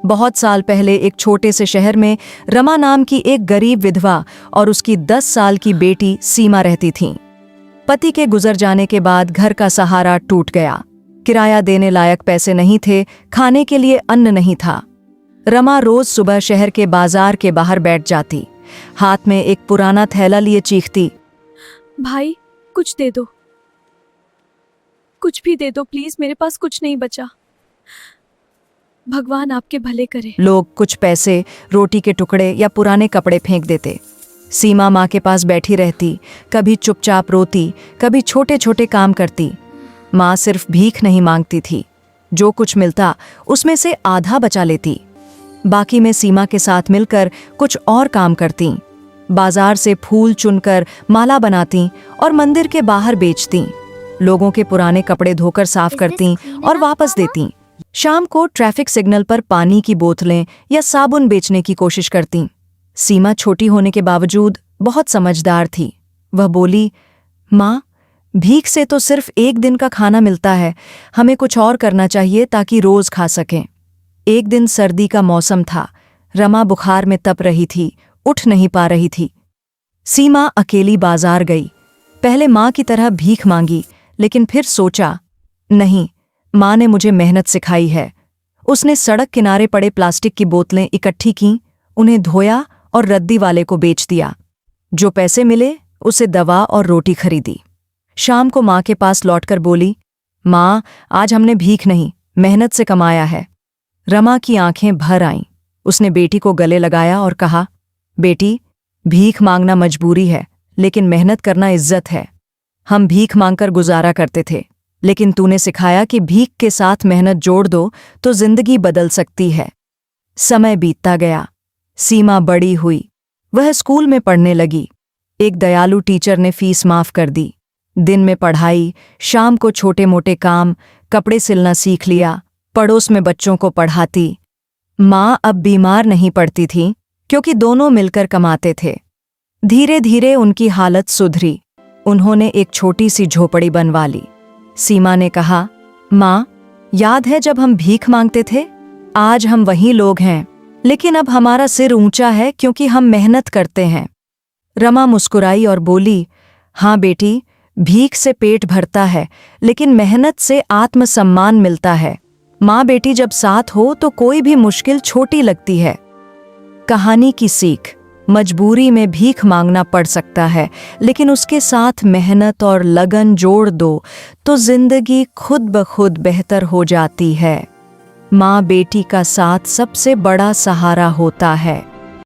बहुत साल पहले एक छोटे से शहर में रमा नाम की एक गरीब विधवा और उसकी 10 साल की बेटी सीमा रहती थीं। पति के गुजर जाने के बाद घर का सहारा टूट गया। किराया देने लायक पैसे नहीं थे, खाने के लिए अन्न नहीं था। रमा रोज सुबह शहर के बाजार के बाहर बैठ जाती, हाथ में एक पुराना थैला लिए चीखती, भाई कुछ दे दो, कुछ भी दे दो प्लीज, मेरे पास कुछ नहीं बचा, भगवान आपके भले करे। लोग कुछ पैसे, रोटी के टुकड़े या पुराने कपड़े फेंक देते। सीमा माँ के पास बैठी रहती, कभी चुपचाप रोती, कभी छोटे छोटे काम करती। माँ सिर्फ भीख नहीं मांगती थी, जो कुछ मिलता उसमें से आधा बचा लेती, बाकी में सीमा के साथ मिलकर कुछ और काम करती। बाजार से फूल चुनकर माला बनाती और मंदिर के बाहर बेचती। लोगों के पुराने कपड़े धोकर साफ करती और वापस देती। शाम को ट्रैफिक सिग्नल पर पानी की बोतलें या साबुन बेचने की कोशिश करती। सीमा छोटी होने के बावजूद बहुत समझदार थी। वह बोली, माँ, भीख से तो सिर्फ एक दिन का खाना मिलता है, हमें कुछ और करना चाहिए ताकि रोज खा सकें। एक दिन सर्दी का मौसम था। रमा बुखार में तप रही थी, उठ नहीं पा रही थी। सीमा अकेली बाजार गई। पहले माँ की तरह भीख मांगी, लेकिन फिर सोचा, नहीं, माँ ने मुझे मेहनत सिखाई है। उसने सड़क किनारे पड़े प्लास्टिक की बोतलें इकट्ठी कीं, उन्हें धोया और रद्दी वाले को बेच दिया। जो पैसे मिले उसे दवा और रोटी खरीदी। शाम को माँ के पास लौटकर बोली, माँ, आज हमने भीख नहीं, मेहनत से कमाया है। रमा की आंखें भर आईं। उसने बेटी को गले लगाया और कहा, बेटी, भीख मांगना मजबूरी है, लेकिन मेहनत करना इज्जत है। हम भीख मांगकर गुजारा करते थे, लेकिन तूने सिखाया कि भीख के साथ मेहनत जोड़ दो तो जिंदगी बदल सकती है। समय बीतता गया। सीमा बड़ी हुई। वह स्कूल में पढ़ने लगी। एक दयालु टीचर ने फीस माफ कर दी। दिन में पढ़ाई, शाम को छोटे मोटे काम, कपड़े सिलना सीख लिया। पड़ोस में बच्चों को पढ़ाती। माँ अब बीमार नहीं पड़ती थी, क्योंकि दोनों मिलकर कमाते थे। धीरे धीरे उनकी हालत सुधरी। उन्होंने एक छोटी सी झोपड़ी बनवा ली। सीमा ने कहा, माँ, याद है जब हम भीख मांगते थे? आज हम वही लोग हैं, लेकिन अब हमारा सिर ऊंचा है क्योंकि हम मेहनत करते हैं। रमा मुस्कुराई और बोली, हाँ बेटी, भीख से पेट भरता है, लेकिन मेहनत से आत्मसम्मान मिलता है। माँ बेटी जब साथ हो तो कोई भी मुश्किल छोटी लगती है। कहानी की सीख, मजबूरी में भीख मांगना पड़ सकता है, लेकिन उसके साथ मेहनत और लगन जोड़ दो तो जिंदगी खुद ब खुद बेहतर हो जाती है। माँ बेटी का साथ सबसे बड़ा सहारा होता है।